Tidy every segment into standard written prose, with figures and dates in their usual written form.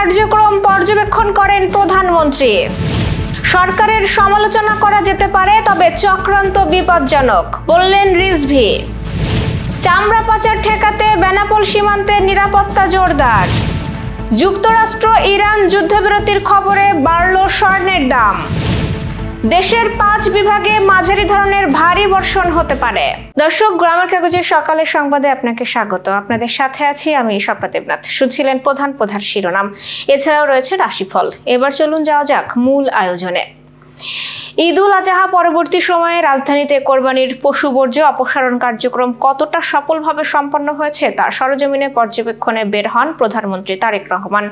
কার্যক্রম পর্যবেক্ষণ করেন প্রধানমন্ত্রী। সরকারের সমালোচনা করা যেতে পারে, তবে চক্রান্ত বিপজ্জনক বললেন রিজভী। চামড়া পাচার ঠেকাতে বেনাপোল সীমান্তে নিরাপত্তা জোরদার। যুক্তরাষ্ট্র ইরান যুদ্ধবিরতির খবরে বাড়ল স্বর্ণের দাম। দেশের 5 বিভাগে মাঝারি ধরনের ভারী বর্ষণ হতে পারে। দর্শক, গ্রামের কাগজের সকালের সংবাদে আপনাকে স্বাগত। আপনাদের সাথে আছি আমি স্বপ্না দেবনাথ। শুনছিলেন প্রধান শিরোনাম, এছাড়াও রয়েছে রাশিফল। এবার চলুন যাওয়া যাক মূল আয়োজনে। ঈদ উল আজহা পরবর্তী সময়ে রাজধানীতে কোরবানির পশু বর্জ্য অপসারণ কার্যক্রম কতটা সফলভাবে সম্পন্ন হয়েছে তা সরজমিনে পর্যবেক্ষণে বের হন প্রধানমন্ত্রী তারেক রহমান।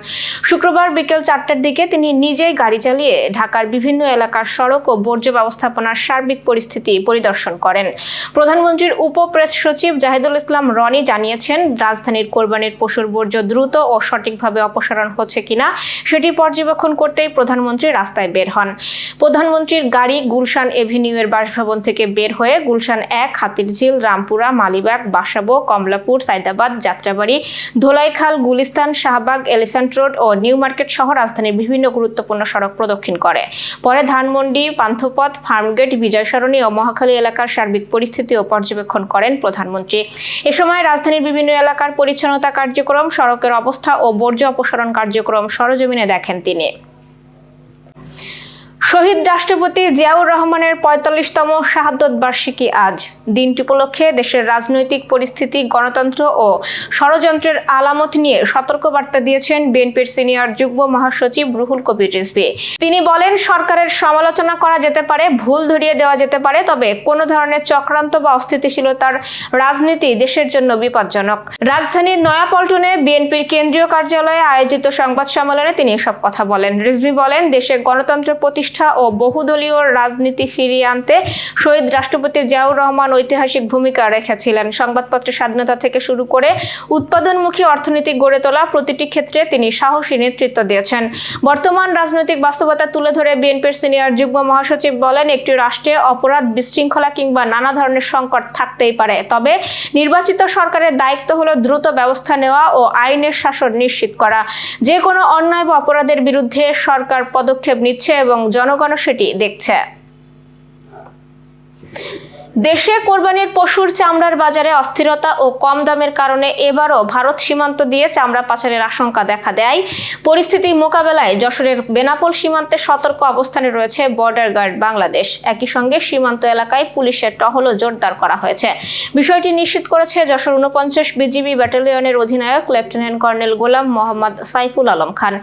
শুক্রবার বিকেল 4টার দিকে তিনি নিজেই গাড়ি চালিয়ে ঢাকার বিভিন্ন এলাকার সড়ক ও বর্জ্য ব্যবস্থাপনার সার্বিক পরিস্থিতি পরিদর্শন করেন। প্রধানমন্ত্রীর উপ প্রেস সচিব জাহিদুল ইসলাম রনি জানিয়েছেন, রাজধানীর কোরবানির পশুর বর্জ্য দ্রুত ও সঠিকভাবে অপসারণ হচ্ছে কিনা সেটি পর্যবেক্ষণ করতেই প্রধানমন্ত্রী রাস্তায় বের হন। প্রধানমন্ত্রীর গাড়ি গুলশান এভিনিউ এর বাসভবন থেকে বের হয়ে গুলশান 1, হাতিরঝিল, রামপুরা, মালিবাগ, বাসাবো, কমলাপুর, সাইদাবাদ, যাত্রাবাড়ি, ধোলাইখাল, গুলিস্তান, শাহবাগ, এলিফ্যান্ট রোড ও নিউ মার্কেট সহ রাজধানীর বিভিন্ন গুরুত্বপূর্ণ সড়ক প্রদক্ষিণ করে। পরে ধানমন্ডি, পান্থপথ, ফার্মগেট, বিজয় সরণি ও মহাখালী এলাকার সার্বিক পরিস্থিতিও পর্যবেক্ষণ করেন প্রধানমন্ত্রী। এ সময় রাজধানীর বিভিন্ন এলাকার পরিচ্ছন্নতা কার্যক্রম, সড়কের অবস্থা ও বর্জ্য অপসারণ কার্যক্রম সরজমিনে দেখেন তিনি। শহীদ রাষ্ট্রপতি জিয়াউর রহমানের 45তম শাহাদত বার্ষিকী আজ। দিনটি উপলক্ষে দেশের রাজনৈতিক পরিস্থিতি, গণতন্ত্র ও ষড়যন্ত্রের আলামত নিয়ে সতর্কবার্তা দিয়েছেন বিএনপির সিনিয়র যুগ্ম মহাসচিব রুহুল কবির রিজভী। তিনি বলেন, সরকারের সমালোচনা করা যেতে পারে, ভুল ধরিয়ে দেওয়া যেতে পারে, তবে কোনো ধরনের চক্রান্ত বা অস্থিতিশীলতার রাজনীতি দেশের জন্য বিপজ্জনক। রাজধানীর নয়াপল্টনে বিএনপির কেন্দ্রীয় কার্যালয়ে আয়োজিত সংবাদ সম্মেলনে তিনি এসব কথা বলেন। রিজভী বলেন, দেশে গণতন্ত্র প্রতিষ্ঠা ও বহুদলীয় রাজনীতি ফিরিয়ে আনতে শহীদ রাষ্ট্রপতি জিয়াউর রহমান ঐতিহাসিক ভূমিকা রেখেছিলেন। সংবাদপত্রের স্বাধীনতা থেকে শুরু করে উৎপাদনমুখী অর্থনীতি গড়ে তোলা প্রতিটি ক্ষেত্রে তিনি সাহসী নেতৃত্ব দিয়েছেন। বর্তমান রাজনৈতিক বাস্তবতা তুলে ধরে বিএনপির সিনিয়র যুগ্ম মহাসচিব বলেন, একটি রাষ্ট্রে অপরাধ, বিশৃঙ্খলা কিংবা নানা ধরনের সংকট থাকতেই পারে, তবে নির্বাচিত সরকারের দায়িত্ব হলো দ্রুত ব্যবস্থা নেওয়া ও আইনের শাসন নিশ্চিত করা। যে কোনো অন্যায় বা অপরাধের বিরুদ্ধে সরকার পদক্ষেপ নিচ্ছে এবং জনগণও সেটি দেখছে। দেশে কোরবানির পশুর চামড়ার বাজারে অস্থিরতা ও কম দামের কারণে এবারও ভারত সীমান্ত দিয়ে চামড়া পাচারের আশঙ্কা দেখা দেয়। পরিস্থিতি মোকাবেলায় যশোরের বেনাপোল সীমান্তে সতর্ক অবস্থানে রয়েছে বর্ডার গার্ড বাংলাদেশ। একই সঙ্গে সীমান্ত এলাকায় পুলিশের টহলও জোরদার করা হয়েছে। বিষয়টি নিশ্চিত করেছে যশোর 49 বিজিবি ব্যাটালিয়নের অধিনায়ক লেফটেন্যান্ট কর্নেল গোলাম মোহাম্মদ সাইফুল আলম খান।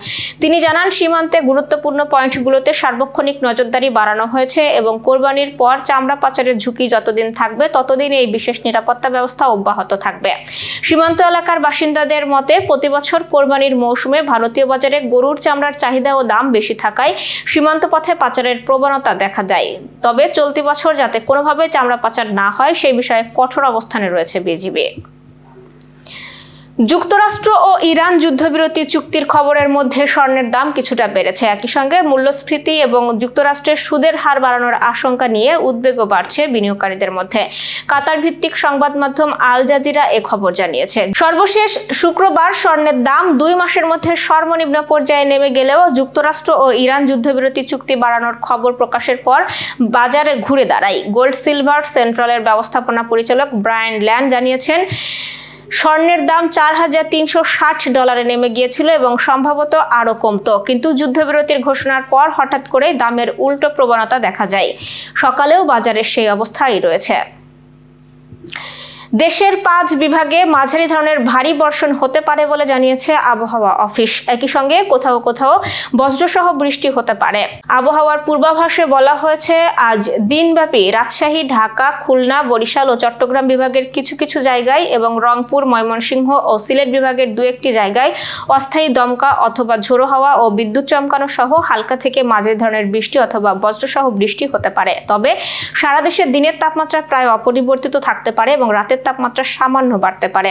তিনি জানান, সীমান্তে গুরুত্বপূর্ণ পয়েন্টগুলোতে সার্বক্ষণিক নজরদারি বাড়ানো হয়েছে এবং কোরবানির পর চামড়া পাচারের ঝুঁকি যতদিন থাকবে ততদিন এই বিশেষ নিরাপত্তা ব্যবস্থা অব্যাহত থাকবে। সীমান্ত এলাকার বাসিন্দাদের মতে, প্রতি বছর কোরবানির মৌসুমে ভারতীয় বাজারে গরুর চামড়ার চাহিদা ও দাম বেশি থাকায় সীমান্ত পথে পাচারের প্রবণতা দেখা যায়। তবে চলতি বছর যাতে কোনোভাবে চামড়া পাচার না হয় সেই বিষয়ে কঠোর অবস্থানে রয়েছে বিজিবি। যুক্তরাষ্ট্র ও ইরান যুদ্ধবিরতি চুক্তির খবরের মধ্যে স্বর্ণের দাম কিছুটা বেড়েছে। একই সঙ্গে মূল্যস্ফীতি এবং যুক্তরাষ্ট্রের সুদের হার বাড়ানোর আশঙ্কা নিয়ে উদ্বেগও বাড়ছে বিনিয়োগকারীদের মধ্যে। কাতার ভিত্তিক সংবাদ মাধ্যম আল জাজিরা এ খবর জানিয়েছে। সর্বশেষ শুক্রবার স্বর্ণের দাম 2 মাসের মধ্যে সর্বনিম্ন পর্যায়ে নেমে গেলেও যুক্তরাষ্ট্র ও ইরান যুদ্ধবিরতি চুক্তি বাড়ানোর খবর প্রকাশের পর বাজারে ঘুরে দাঁড়ায়। গোল্ড সিলভার সেন্ট্রালের ব্যবস্থাপনা পরিচালক ব্রায়ান ল্যান্ড জানিয়েছেন, স্বর্ণের দাম $4,360 নেমে গিয়েছিল এবং সম্ভবত আরও কমতো, কিন্তু যুদ্ধবিরতির ঘোষণার পর হঠাৎ করে দামের উল্টো প্রবণতা দেখা যায়। সকালেও বাজারে সেই অবস্থাই রয়েছে। দেশের 5 বিভাগে মাঝারি ধরনের ভারী বর্ষণ হতে পারে বলে জানিয়েছে আবহাওয়া অফিস। একই সঙ্গে কোথাও কোথাও বজ্রসহ বৃষ্টি হতে পারে। আবহাওয়ার পূর্বাভাসে বলা হয়েছে, আজ দিনব্যাপী রাজশাহী, ঢাকা, খুলনা, বরিশাল ও চট্টগ্রাম বিভাগের কিছু কিছু জায়গায় এবং রংপুর, ময়মনসিংহ ও সিলেট বিভাগের 2-1টি জায়গায় অস্থায়ী দমকা অথবা ঝোড়ো হাওয়া ও বিদ্যুৎ চমকানো সহ হালকা থেকে মাঝারি ধরনের বৃষ্টি অথবা বজ্রসহ বৃষ্টি হতে পারে। তবে সারা দেশে দিনের তাপমাত্রা প্রায় অপরিবর্তিত থাকতে পারে এবং রাতের রাতের তাপমাত্রা সামান্য বাড়তে পারে।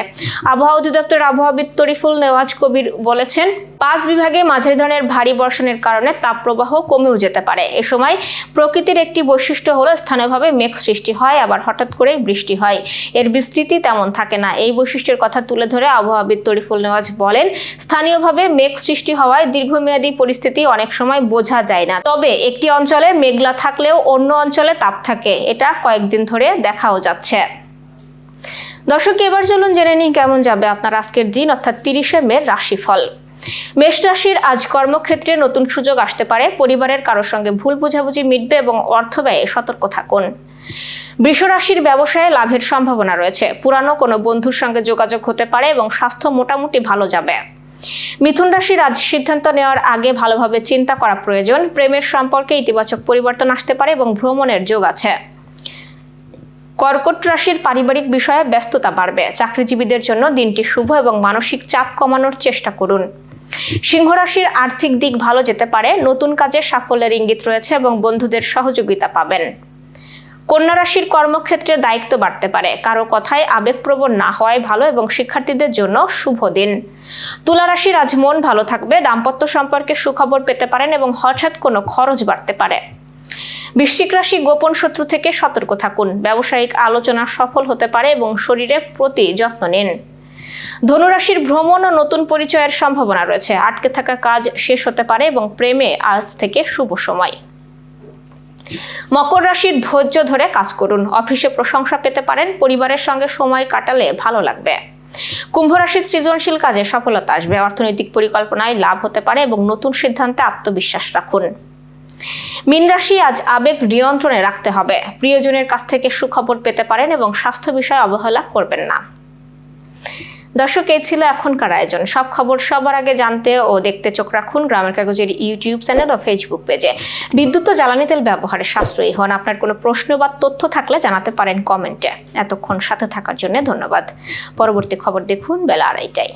আবহাওয়া অধিদপ্তরের আবহাওয়াবিদ তরিফুল নেওয়াজ কবির বলেছেন, 5 বিভাগে মাঝারি ধরনের ভারী বর্ষণের কারণে তাপপ্রবাহ কমেও যেতে পারে। এ সময় প্রকৃতির একটি বৈশিষ্ট্য হলো স্থানীয়ভাবে মেঘ সৃষ্টি হয়, আবার হঠাৎ করেই বৃষ্টি হয়। এর বিস্তৃতি তেমন থাকে না। এই বৈশিষ্ট্যের কথা তুলে ধরে আবহাওয়াবিদ তরিফুল নেওয়াজ বলেন, স্থানীয়ভাবে মেঘ সৃষ্টি হওয়ায় দীর্ঘমেয়াদী পরিস্থিতি অনেক সময় বোঝা যায় না। তবে একটি অঞ্চলে মেঘলা থাকলেও অন্য অঞ্চলে তাপ থাকে, এটা কয়েকদিন ধরে দেখাও যাচ্ছে। দর্শক, এবার চলুন জেনে নিই কেমন যাবে আপনার আজকের দিন অর্থাৎ 30শে মে রাশিফল। মেষ রাশির আজ কর্মক্ষেত্রে নতুন সুযোগ আসতে পারে। পরিবারের কারোর সঙ্গে ভুল বোঝাবুঝি মিটবে এবং অর্থ ব্যয়ে সতর্ক থাকুন। বৃষ রাশির ব্যবসায়ে লাভের সম্ভাবনা রয়েছে। পুরানো কোনো বন্ধুর সঙ্গে যোগাযোগ হতে পারে এবং স্বাস্থ্য মোটামুটি ভালো যাবে। মিথুন রাশির আজ সিদ্ধান্ত নেওয়ার আগে ভালোভাবে চিন্তা করা প্রয়োজন। প্রেমের সম্পর্কে ইতিবাচক পরিবর্তন আসতে পারে এবং ভ্রমণের যোগ আছে। কর্কট রাশির পারিবারিক বিষয়ে ব্যস্ততা বাড়বে। চাকরিজীবীদের জন্য দিনটি শুভ এবং মানসিক চাপ কমানোর চেষ্টা করুন। সিংহ রাশির আর্থিক দিক ভালো যেতে পারে। নতুন কাজে সাফল্যের ইঙ্গিত রয়েছে এবং বন্ধুদের সহযোগিতা পাবেন। কন্যা রাশির কর্মক্ষেত্রে দায়িত্ব বাড়তে পারে। কারো কথায় আবেগপ্রবণ না হওয়াই ভালো এবং শিক্ষার্থীদের জন্য শুভ দিন। তুলা রাশির আজ মন ভালো থাকবে। দাম্পত্য সম্পর্কে সুখবর পেতে পারেন এবং হঠাৎ কোনো খরচ বাড়তে পারে। বৃশ্চিক রাশি গোপন শত্রু থেকে সতর্ক থাকুন। ব্যবসায়িক আলোচনা সফল হতে পারে এবং শরীরের প্রতি যত্ন নিন। ধনুরাশির ভ্রমণ ও নতুন পরিচয়ের সম্ভাবনা রয়েছে। আটকে থাকা কাজ শেষ হতে পারে এবং প্রেমে আজ থেকে শুভ সময়। মকর রাশির ধৈর্য ধরে কাজ করুন। অফিসে প্রশংসা পেতে পারেন। পরিবারের সঙ্গে সময় কাটালে ভালো লাগবে। কুম্ভ রাশির সৃজনশীল কাজে সফলতা আসবে। অর্থনৈতিক পরিকল্পনায় লাভ হতে পারে এবং নতুন সিদ্ধান্তে আত্মবিশ্বাস রাখুন। মীন রাশি আজ আবেগ নিয়ন্ত্রণে রাখতে হবে। প্রিয়জনের কাছ থেকে সুখবর পেতে পারেন এবং স্বাস্থ্য বিষয়ে অবহেলা করবেন না। দর্শক, এই ছিল এখনকার আয়োজন। সব খবর সবার আগে জানতে ও দেখতে চোখ রাখুন গ্রামের কাগজের ইউটিউব চ্যানেল ও ফেসবুক পেজে। বিদ্যুৎ ও জ্বালানি তেল ব্যবহারে সাশ্রয়ী হন। আপনার কোনো প্রশ্ন বা তথ্য থাকলে জানাতে পারেন কমেন্টে। এতক্ষণ সাথে থাকার জন্য ধন্যবাদ। পরবর্তী খবর দেখুন বেলা 2:30টায়।